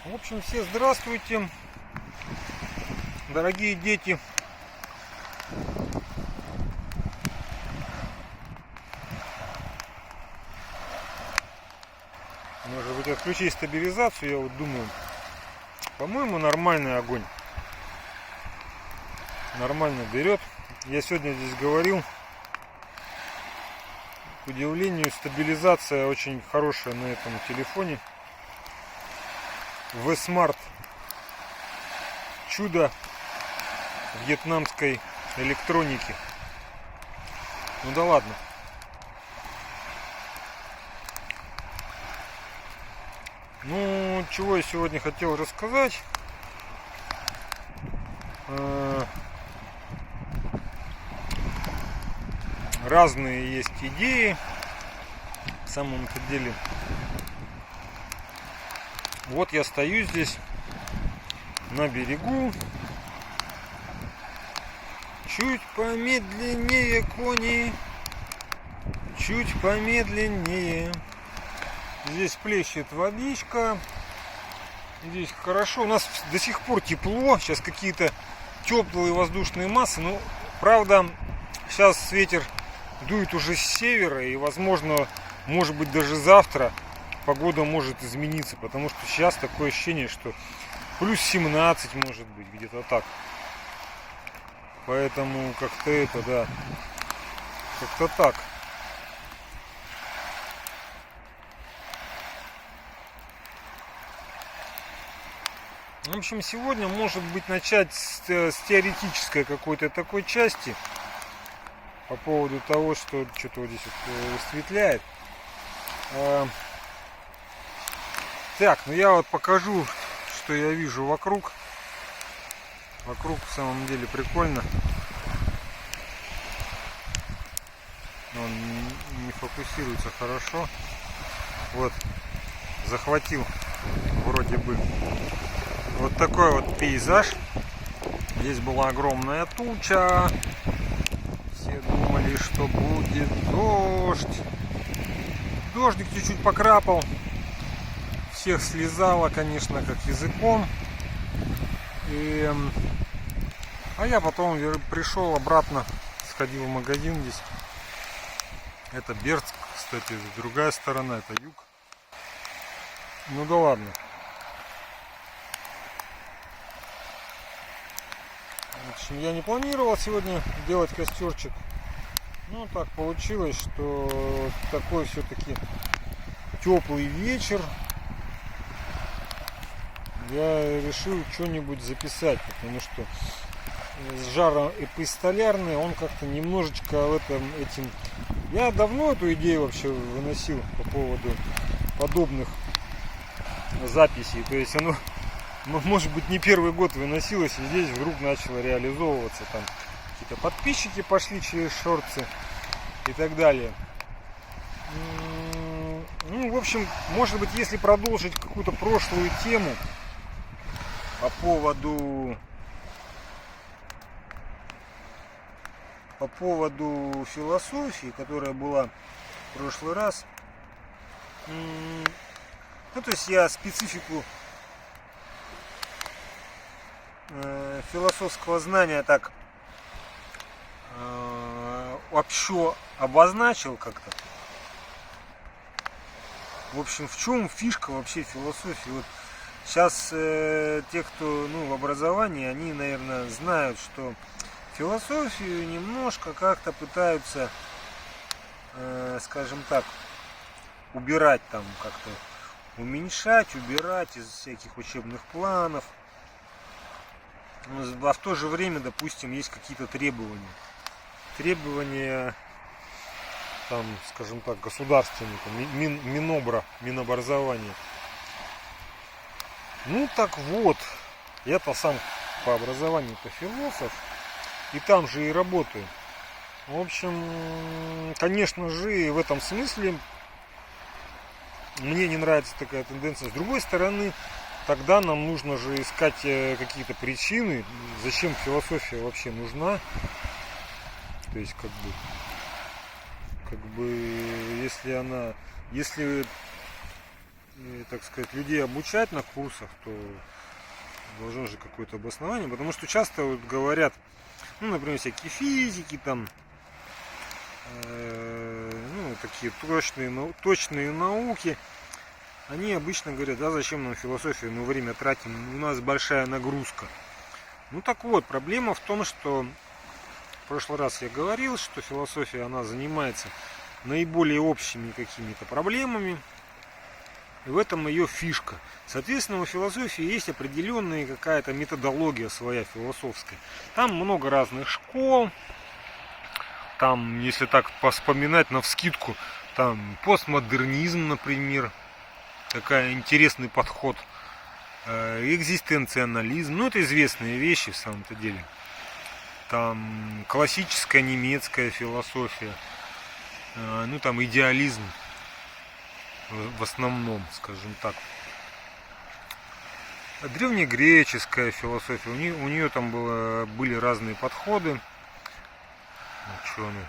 В общем, все здравствуйте, дорогие дети. Может быть, отключить стабилизацию, я вот думаю. По-моему, нормальный огонь. Нормально берет. Я сегодня здесь говорил. К удивлению, стабилизация очень хорошая на этом телефоне. V-Smart. Чудо вьетнамской электроники. Ну да ладно. Ну, чего я сегодня хотел рассказать. Разные есть идеи. В самом-то деле. Вот я стою здесь на берегу. Чуть помедленнее, кони. Чуть помедленнее. Здесь плещет водичка. Здесь хорошо. У нас до сих пор тепло. Сейчас какие-то теплые воздушные массы. Ну, правда, сейчас ветер дует уже с севера. И, возможно, может быть, даже завтра погода может измениться. Потому что сейчас такое ощущение, что плюс 17 может быть. Где-то так. Поэтому как-то это, да. Как-то так. В общем, сегодня, может быть, начать с теоретической какой-то такой части по поводу того, что что-то вот здесь вот высветляет. Так, ну я вот покажу, что я вижу вокруг. Вокруг, в самом деле, прикольно. Он не фокусируется хорошо. Вот, захватил вроде бы. Вот такой вот пейзаж. Здесь была огромная туча. Все думали, что будет дождь. Дождик чуть-чуть покрапал. Всех слезало, конечно, как языком. А я потом пришел обратно, сходил в магазин здесь. Это Бердск, кстати, другая сторона, это юг. Ну да ладно. В общем, я не планировал сегодня делать костерчик. Но так получилось, что такой все-таки теплый вечер. Я решил что-нибудь записать, потому что с жаром эпистолярный он как-то немножечко этим... Я давно эту идею вообще выносил по поводу подобных записей. То есть оно, может быть, не первый год выносилось, и здесь вдруг начало реализовываться. Там какие-то подписчики пошли через шорты и так далее. Ну, в общем, может быть, если продолжить какую-то прошлую тему по поводу философии, которая была в прошлый раз. Ну, то есть я специфику философского знания так вообще обозначил как-то. В общем, в чем фишка вообще философии? Вот сейчас те, кто в образовании, они, наверное, знают, что философию немножко как-то пытаются, скажем так, убирать там как-то, уменьшать, убирать из всяких учебных планов. А в то же время, допустим, есть какие-то требования. Требования, там, скажем так, государственные, там, Минобразования. Ну так вот, я-то сам по образованию-то философ, и там же и работаю. В общем, конечно же, и в этом смысле мне не нравится такая тенденция. С другой стороны, тогда нам нужно же искать какие-то причины, зачем философия вообще нужна. То есть, как бы, если так сказать, людей обучать на курсах, то должно же какое-то обоснование, потому что часто вот говорят, ну, например, всякие физики, там, ну, такие точные науки, они обычно говорят, да, зачем нам философия, мы время тратим, у нас большая нагрузка. Ну так вот, проблема в том, что в прошлый раз я говорил, что философия, она занимается наиболее общими какими-то проблемами, и в этом ее фишка. Соответственно, у философии есть определенная какая-то методология своя философская. Там много разных школ, там, если так вспоминать навскидку, там постмодернизм, например, такой интересный подход, экзистенциализм, ну это известные вещи в самом-то деле. Там классическая немецкая философия, ну там идеализм в основном, скажем так. Древнегреческая философия, у нее там были разные подходы. Ну, что она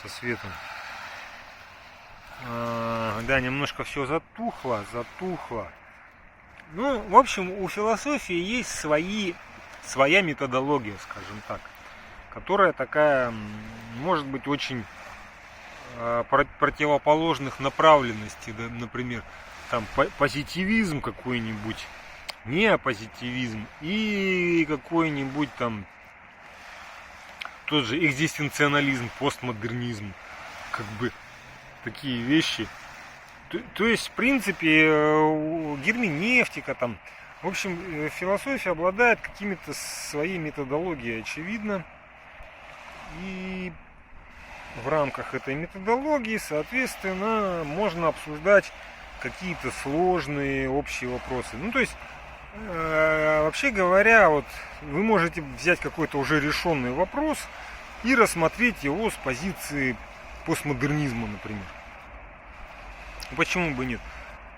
со светом. Да, немножко все затухло. Ну, в общем, у философии есть своя методология, скажем так, которая такая, может быть, очень противоположных направленностей, да, например, там позитивизм какой-нибудь, неопозитивизм и какой-нибудь там тот же экзистенциализм, постмодернизм, как бы такие вещи. То есть, в принципе, герменевтика там, в общем, философия обладает какими-то своей методологией, очевидно, и в рамках этой методологии, соответственно, можно обсуждать какие-то сложные общие вопросы. Ну, то есть, вообще говоря, вот вы можете взять какой-то уже решенный вопрос и рассмотреть его с позиции постмодернизма, например. Почему бы нет?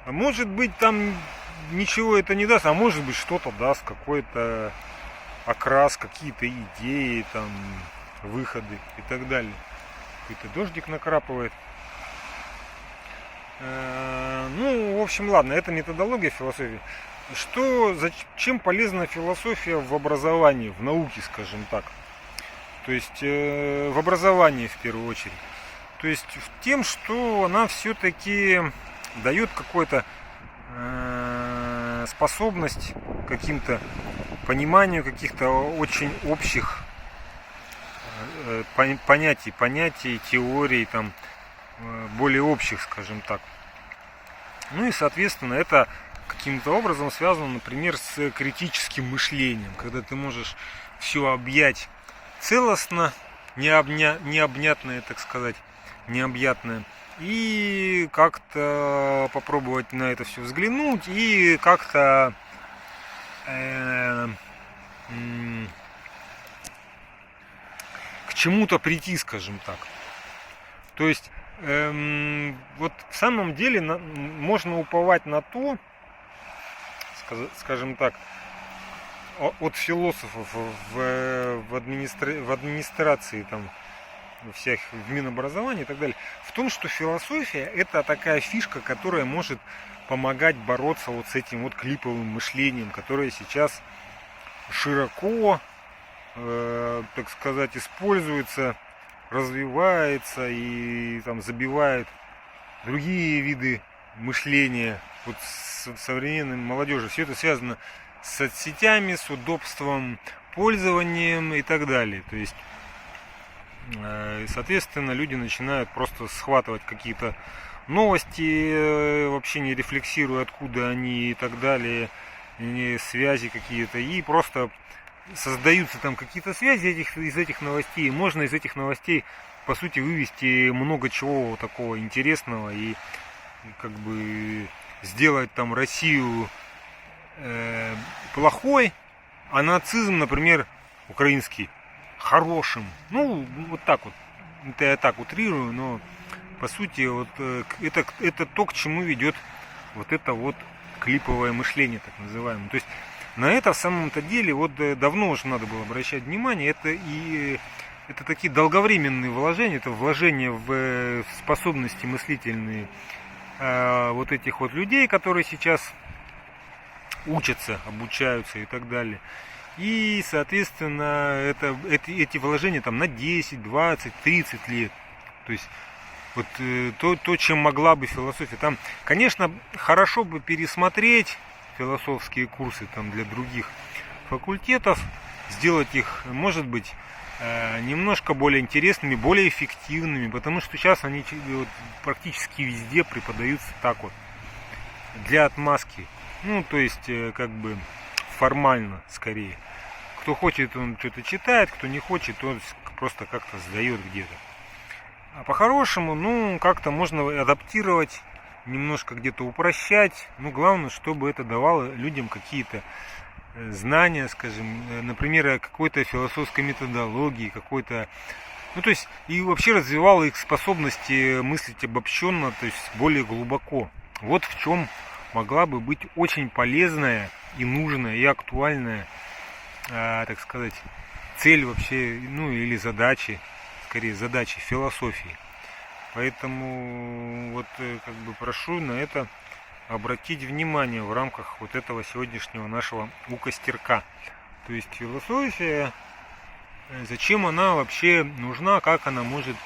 Может быть, там ничего это не даст, а может быть, что-то даст, какой-то окрас, какие-то идеи, там, выходы и так далее. Какой-то дождик накрапывает. Ну, в общем, ладно, это методология философии. Зачем полезна философия в образовании, в науке, скажем так? То есть в образовании в первую очередь. То есть тем, что она все-таки дает какую-то способность к каким-то пониманию каких-то очень общих понятий, теорий, там, более общих, скажем так. Ну и, соответственно, это каким-то образом связано, например, с критическим мышлением, когда ты можешь все объять целостно, необъятное, так сказать, необъятное, и как-то попробовать на это все взглянуть и как-то к чему-то прийти, скажем так. То есть вот в самом деле можно уповать на то, скажем так, от философов в администрации, там, в Минобразовании и так далее, в том, что философия — это такая фишка, которая может помогать бороться вот с этим вот клиповым мышлением, которое сейчас широко, так сказать, используется, развивается и там забивает другие виды мышления вот с современной молодежью. Все это связано с соцсетями, с удобством пользованием и так далее. То есть, соответственно, люди начинают просто схватывать какие-то новости, вообще не рефлексируя, откуда они и так далее, связи какие-то, и просто создаются там какие-то связи из этих новостей. И можно из этих новостей, по сути, вывести много чего такого интересного и как бы сделать там Россию плохой, а нацизм, например, украинский, хорошим. Ну, вот так вот. Это я так утрирую, но по сути вот это то, к чему ведет вот это вот клиповое мышление, так называемое. То есть на это в самом-то деле вот давно уже надо было обращать внимание. Это такие долговременные вложения, это вложения в способности мыслительные вот этих вот людей, которые сейчас учатся, обучаются и так далее. И, соответственно, эти вложения там на 10, 20, 30 лет. То есть вот то, чем могла бы философия. Там, конечно, хорошо бы пересмотреть философские курсы там для других факультетов, сделать их, может быть, немножко более интересными, более эффективными, потому что сейчас они вот практически везде преподаются так вот, для отмазки. Ну, то есть, как бы формально скорее. Кто хочет, он что-то читает, кто не хочет, он просто как-то сдает где-то. А по-хорошему, ну, как-то можно адаптировать, немножко где-то упрощать. Ну, главное, чтобы это давало людям какие-то знания, скажем, например, какой-то философской методологии, какой-то... Ну, то есть, и вообще развивало их способности мыслить обобщенно, то есть, более глубоко. Вот в чем могла бы быть очень полезная и нужная, и актуальная, так сказать, цель вообще, ну, или задачи, скорее задачи философии. Поэтому вот как бы прошу на это обратить внимание в рамках вот этого сегодняшнего нашего укостерка. То есть философия, зачем она вообще нужна, как она может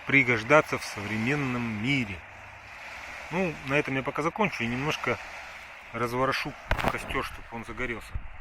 пригождаться в современном мире. Ну, на этом я пока закончу и немножко разворошу костер, чтобы он загорелся.